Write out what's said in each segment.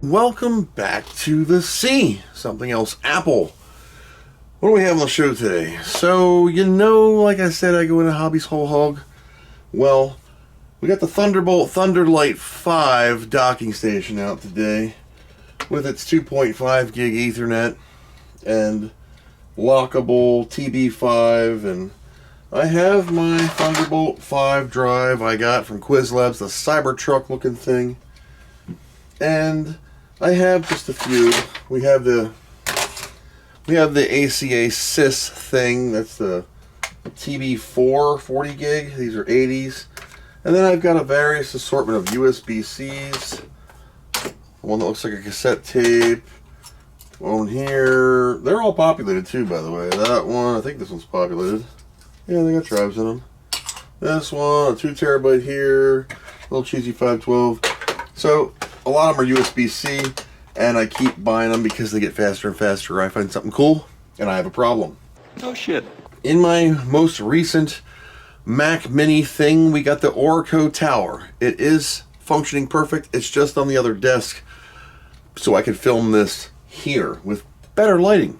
Welcome back to the C. Something else Apple. What do we have on the show today? So, like I said, I go into hobbies whole hog. Well, we got the Thunderbolt Thunderlight 5 docking station out today with its 2.5 gig Ethernet and lockable TB5, and I have my Thunderbolt 5 drive I got from Quizlabs, the Cybertruck looking thing, and I have just a few. We have the ACA SYS thing. That's the TB4 40 gig. These are 80s. And then I've got a various assortment of USB-Cs. One that looks like a cassette tape. One here. They're all populated too, by the way. That one, I think this one's populated. Yeah, they got drives in them. This one, a 2 terabyte here. Little cheesy 512. So, a lot of them are USB-C. And I keep buying them because they get faster and faster. I find something cool, and I have a problem. Oh shit. In my most recent Mac Mini thing, we got the Oracle Tower. It is functioning perfect. It's just on the other desk, so I could film this here with better lighting.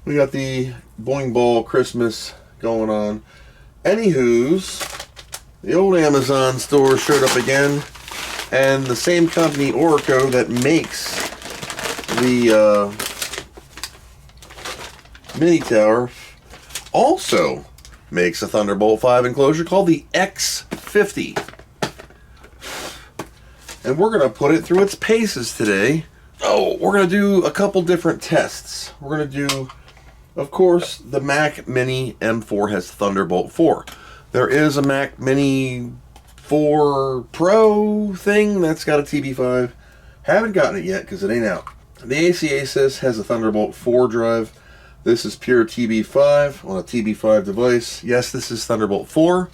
We got the Boing Ball Christmas going on. Anywho's, the old Amazon store showed up again. And the same company, Oracle, that makes the Mini Tower, also makes a Thunderbolt 5 enclosure called the X50. And we're going to put it through its paces today. Oh, we're going to do a couple different tests. We're going to do, of course, the Mac Mini M4 has Thunderbolt 4. There is a Mac Mini 4 Pro thing that's got a TB5. Haven't gotten it yet because it ain't out. The ACA SYS has a Thunderbolt 4 drive. This is pure TB5 on a TB5 device. Yes, this is Thunderbolt 4.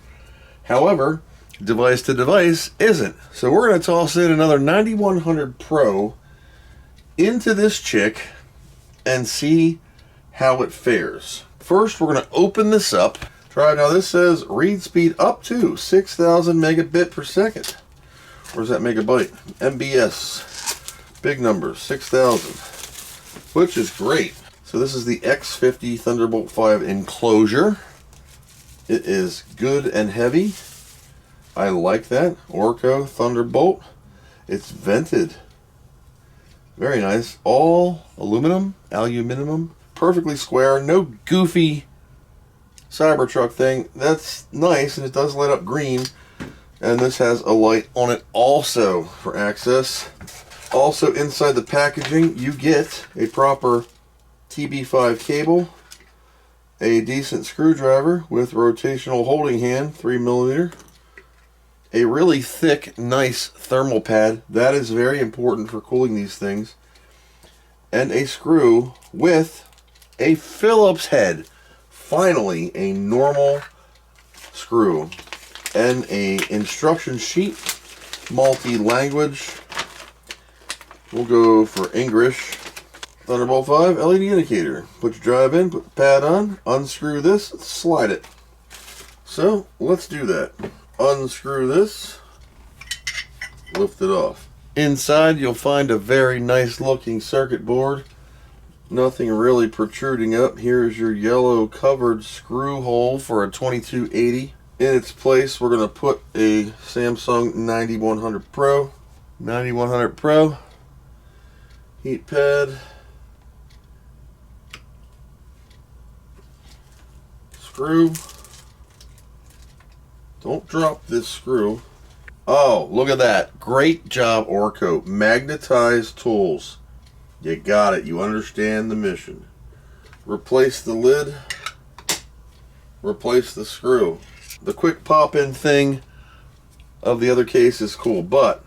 However, device to device isn't. So we're going to toss in another 9100 Pro into this chick and see how it fares. First, we're going to open this up. Now this says read speed up to 6,000 megabit per second. Where's that megabyte? MBS. Big numbers, 6,000. Which is great. So this is the X50 Thunderbolt 5 enclosure. It is good and heavy. I like that. Oracle Thunderbolt. It's vented. Very nice. All aluminum. Perfectly square. No goofy Cybertruck thing. That's nice, and it does light up green, and this has a light on it also for access. Also inside the packaging you get a proper TB5 cable, a decent screwdriver with rotational holding hand, 3mm, a really thick nice thermal pad, that is very important for cooling these things, and a screw with a Phillips head. Finally, a normal screw and a instruction sheet, multi-language. We'll go for English. Thunderbolt 5 LED indicator. Put your drive in, put the pad on, unscrew this, slide it. So let's do that. Unscrew this, lift it off. Inside you'll find a very nice looking circuit board. Nothing really protruding up. Here's your yellow covered screw hole for a 2280. In its place, we're going to put a Samsung 9100 Pro. 9100 Pro. Heat pad. Screw. Don't drop this screw. Oh, look at that. Great job, Oracle. Magnetized tools. You got it. You understand the mission. Replace the lid. Replace the screw. The quick pop-in thing of the other case is cool, but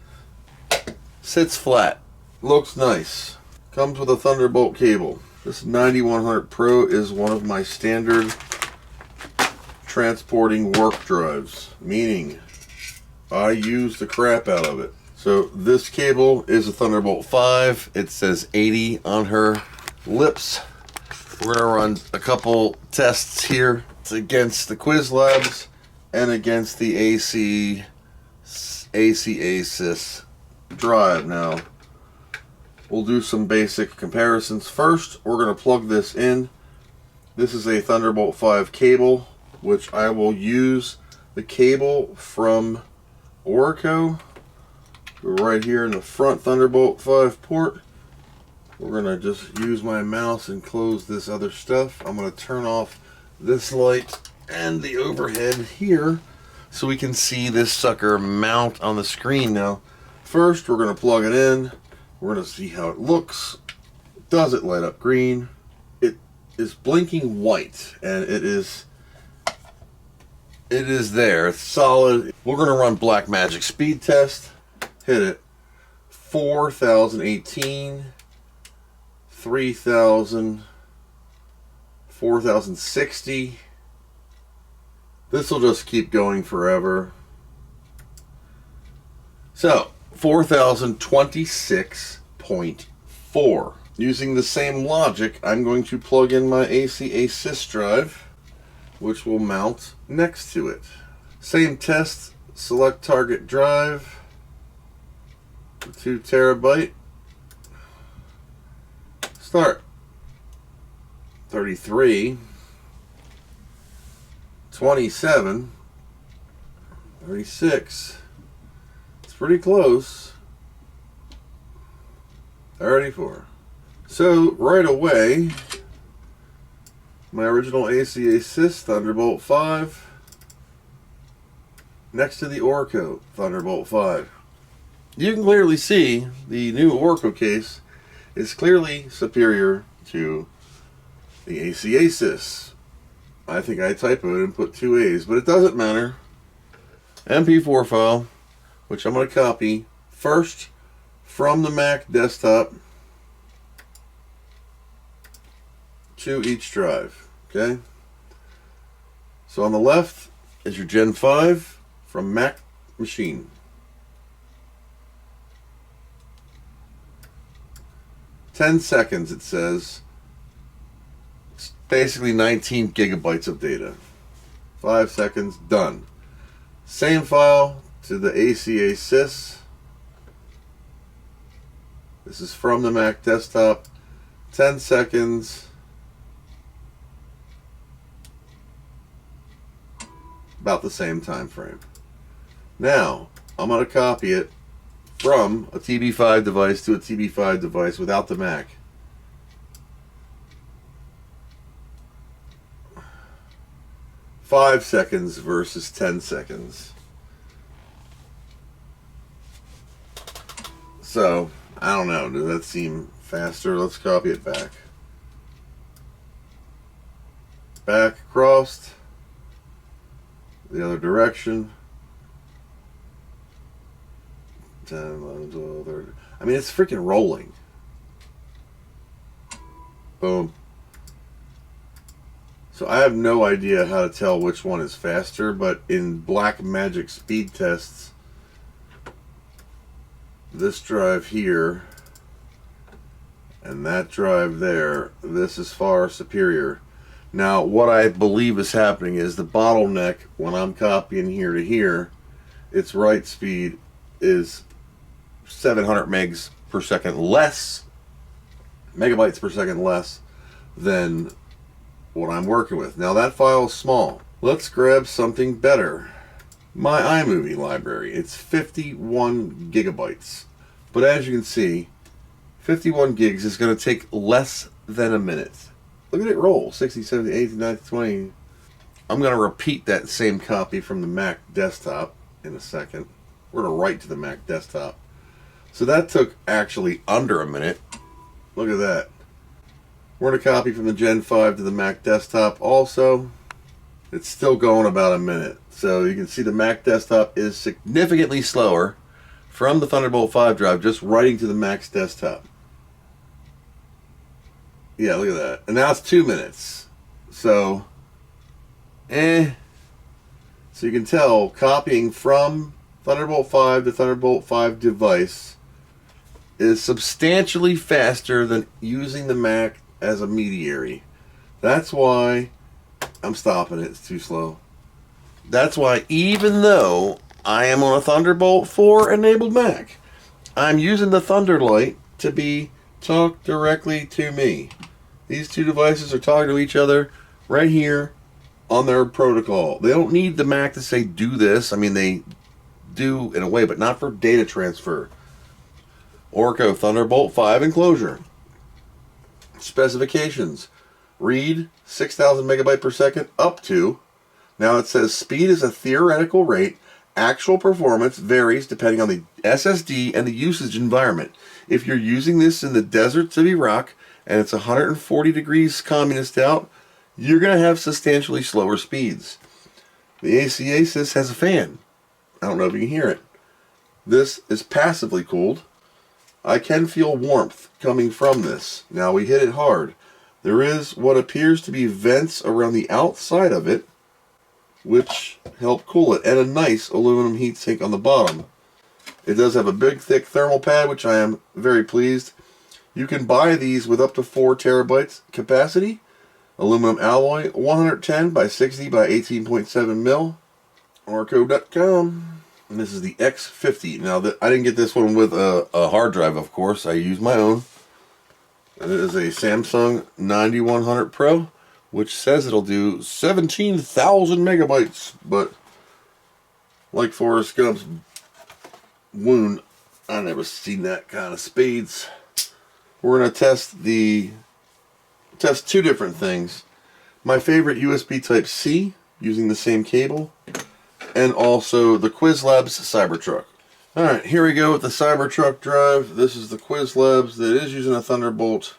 sits flat. Looks nice. Comes with a Thunderbolt cable. This 9100 Pro is one of my standard transporting work drives, meaning I use the crap out of it. So this cable is a Thunderbolt 5. It says 80 on her lips. We're gonna run a couple tests here. It's against the Quizlabs and against the ACA SYS drive. Now, We'll do some basic comparisons. First, we're going to plug this in. This is a Thunderbolt 5 cable, which I will use the cable from Oracle. Right here in the front Thunderbolt 5 port. We're going to just use my mouse and close this other stuff. I'm going to turn off this light and the overhead here so we can see this sucker mount on the screen. Now, first we're going to plug it in. We're going to see how it looks. Does it light up green? It is blinking white, and it is there. It's solid. We're going to run Blackmagic speed test. Hit it. 4018, 3000, 4060. This will just keep going forever. So, 4026.4. Using the same logic, I'm going to plug in my AC assist drive, which will mount next to it. Same test, select target drive, 2 terabyte. Start. 33. 27. 36. It's pretty close. 34. So, right away, my original AC assist Thunderbolt 5 next to the Oracle Thunderbolt 5. You can clearly see the new Oracle case is clearly superior to the AC assist. I think I typoed and put 2 A's, but it doesn't matter. MP4 file, which I'm going to copy first from the Mac desktop to each drive. Okay? So on the left is your Gen 5 from Mac machine. 10 seconds, it says. It's basically 19 gigabytes of data. 5 seconds, done. Same file to the ACA sys. This is from the Mac desktop. 10 seconds. About the same time frame. Now, I'm going to copy it from a TB5 device to a TB5 device without the Mac. Five seconds versus 10 seconds. So, I don't know. Does that seem faster? Let's copy it back. Back across. The other direction. 10, 11, 12, 13. I mean, it's freaking rolling. Boom. So I have no idea how to tell which one is faster, but in Blackmagic speed tests, this drive here and that drive there, this is far superior. Now, what I believe is happening is the bottleneck, when I'm copying here to here, its write speed is 700 megs per second less, megabytes per second less than what I'm working with. Now, that file is small. Let's grab something better. My iMovie library, it's 51 gigabytes. But as you can see, 51 gigs is going to take less than a minute. Look at it roll. 60, 70, 80, 90, 20. I'm going to repeat that same copy from the Mac desktop in a second. We're going to write to the Mac desktop. So that took actually under a minute. Look at that. We're going to copy from the Gen 5 to the Mac desktop also. It's still going about a minute. So you can see the Mac desktop is significantly slower from the Thunderbolt 5 drive, just writing to the Mac's desktop. Yeah, look at that. And now it's 2 minutes. So, So you can tell, copying from Thunderbolt 5 to Thunderbolt 5 device is substantially faster than using the Mac as a mediary. That's why I'm stopping it. It's too slow. That's why, even though I am on a Thunderbolt 4 enabled Mac, I'm using the Thunderlight to be talk directly to me. These two devices are talking to each other right here on their protocol. They don't need the Mac to say do this. I mean, they do in a way, but not for data transfer. Orco Thunderbolt 5 enclosure. Specifications. Read 6,000 megabyte per second up to. Now it says speed is a theoretical rate. Actual performance varies depending on the SSD and the usage environment. If you're using this in the deserts of Iraq and it's 140 degrees communist out, you're going to have substantially slower speeds. The ACASIS has a fan. I don't know if you can hear it. This is passively cooled. I can feel warmth coming from this. Now we hit it hard. There is what appears to be vents around the outside of it, which help cool it, and a nice aluminum heatsink on the bottom. It does have a big thick thermal pad, which I am very pleased. You can buy these with up to 4 terabytes capacity. Aluminum alloy, 110 by 60 by 18.7 mil. Orco.com. And this is the X50. Now, I didn't get this one with a hard drive, of course. I use my own. And it is a Samsung 9100 Pro, which says it'll do 17,000 megabytes. But like Forrest Gump's wound, I never seen that kind of speeds. We're going to test two different things. My favorite USB Type-C, using the same cable, and also the Quizlabs Cybertruck. Alright, here we go with the Cybertruck drive. This is the Quizlabs that is using a Thunderbolt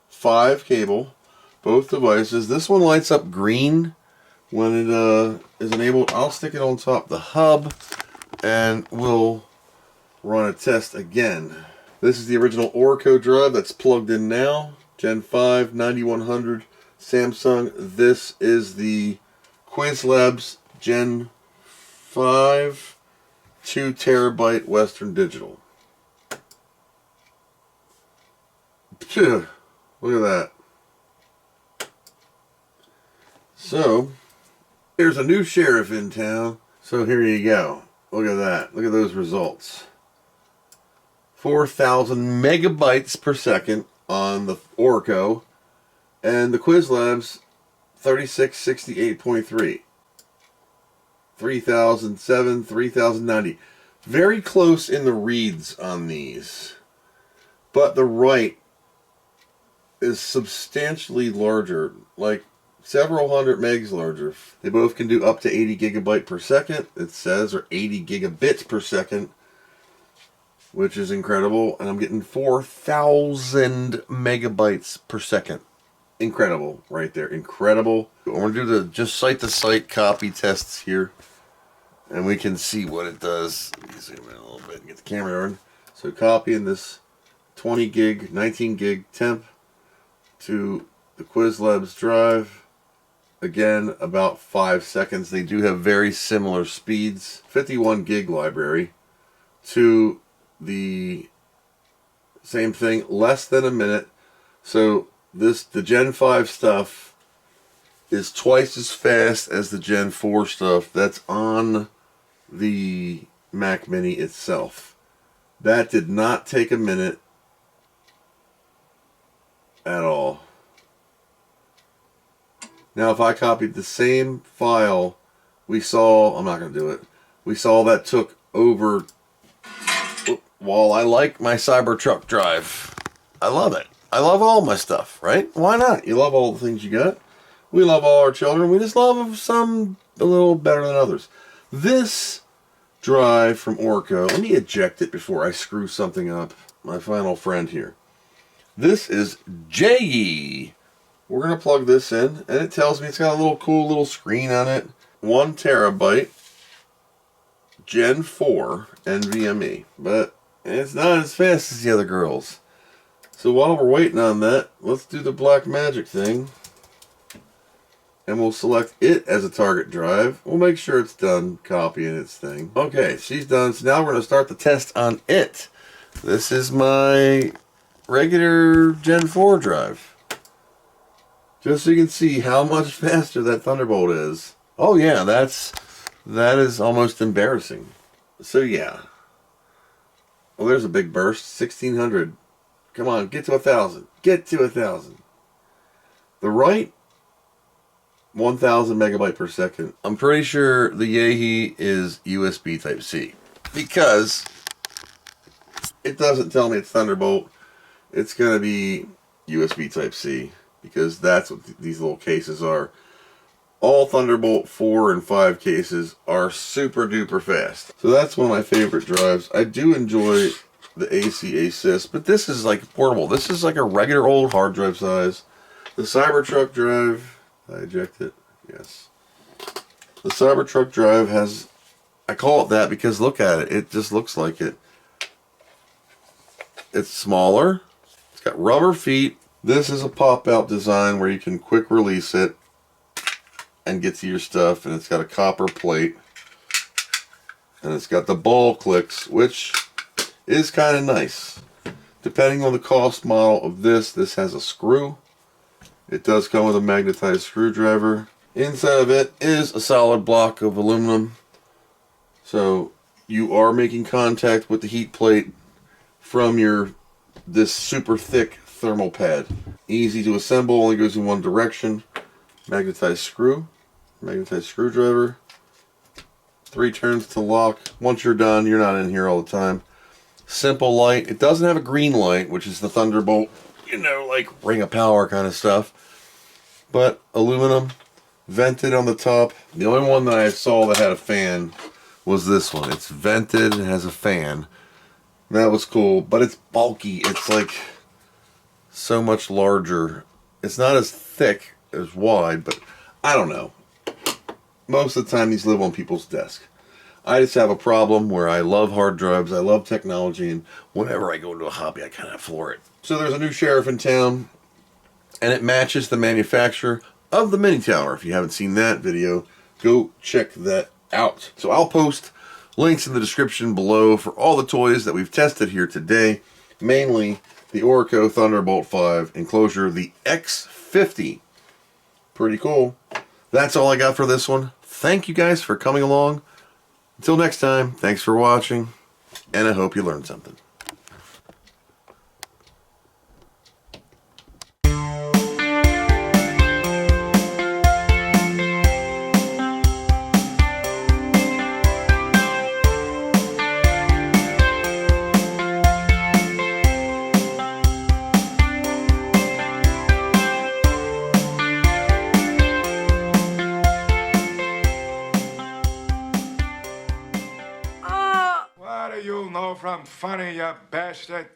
5 cable. Both devices. This one lights up green when it is enabled. I'll stick it on top of the hub and we'll run a test again. This is the original Orco drive that's plugged in now. Gen 5, 9100 Samsung. This is the Quizlabs Gen 5 2 terabyte Western Digital. Phew, look at that. So, there's a new sheriff in town. So here you go. Look at that. Look at those results. 4,000 megabytes per second on the Orco. And the Quizlabs 3668.3. 3007, 3090. Very close in the reads on these. But the write is substantially larger, like several hundred megs larger. They both can do up to 80 gigabyte per second, it says, or 80 gigabits per second, which is incredible. And I'm getting 4,000 megabytes per second. Incredible right there. Incredible. I'm going to do the just site-to-site copy tests here. And we can see what it does. Let me zoom in a little bit and get the camera on. So copying this 20 gig, 19 gig temp to the Quizlabs drive. Again, about 5 seconds. They do have very similar speeds. 51 gig library to the same thing, less than a minute. So the Gen 5 stuff is twice as fast as the Gen 4 stuff that's on the Mac Mini itself. That did not take a minute at all. Now if I copied the same file we saw, I'm not going to do it, we saw that took over. While I like my Cybertruck drive, I love it. I love all my stuff, right? Why not? You love all the things you got. We love all our children. We just love some a little better than others. This drive from Orco, let me eject it before I screw something up. My final friend here. This is JE. We're going to plug this in, and it tells me it's got a little cool little screen on it. 1 terabyte Gen 4 NVMe, but it's not as fast as the other girls. So while we're waiting on that, let's do the black magic thing. And we'll select it as a target drive. We'll make sure it's done copying its thing. Okay, she's done. So now we're going to start the test on it. This is my regular Gen 4 drive. Just so you can see how much faster that Thunderbolt is. Oh yeah, that is almost embarrassing. So yeah. Well, there's a big burst. 1600 Come on, get to 1,000. Get to 1,000. The right, 1,000 megabyte per second. I'm pretty sure the Yahi is USB Type-C. Because it doesn't tell me it's Thunderbolt. It's going to be USB Type-C. Because that's what these little cases are. All Thunderbolt 4 and 5 cases are super duper fast. So that's one of my favorite drives. I do enjoy the AC assist, but this is like portable. This is like a regular old hard drive size. The Cybertruck drive, I eject it, yes. The Cybertruck drive has, I call it that because look at it. It just looks like it. It's smaller. It's got rubber feet. This is a pop-out design where you can quick release it and get to your stuff, and it's got a copper plate, and it's got the ball clicks, which is kind of nice. Depending on the cost model of this has a screw. It does come with a magnetized screwdriver. Inside of it is a solid block of aluminum, so you are making contact with the heat plate from this super thick thermal pad. Easy to assemble, only goes in one direction. Magnetized screwdriver, 3 turns to lock. Once you're done, you're not in here all the time. Simple light. It doesn't have a green light, which is the Thunderbolt, you know, like ring of power kind of stuff. But aluminum, vented on the top. The only one that I saw that had a fan was this one. It's vented and has a fan. That was cool, but it's bulky. It's like so much larger. It's not as thick as wide, but I don't know. Most of the time these live on people's desk. I just have a problem where I love hard drives, I love technology, and whenever I go into a hobby, I kind of floor it. So there's a new sheriff in town, and it matches the manufacturer of the mini tower. If you haven't seen that video, go check that out. So I'll post links in the description below for all the toys that we've tested here today, mainly the Orco Thunderbolt 5 Enclosure, the X50. Pretty cool. That's all I got for this one. Thank you guys for coming along. Until next time, thanks for watching, and I hope you learned something. What do you know from funny, you bastard?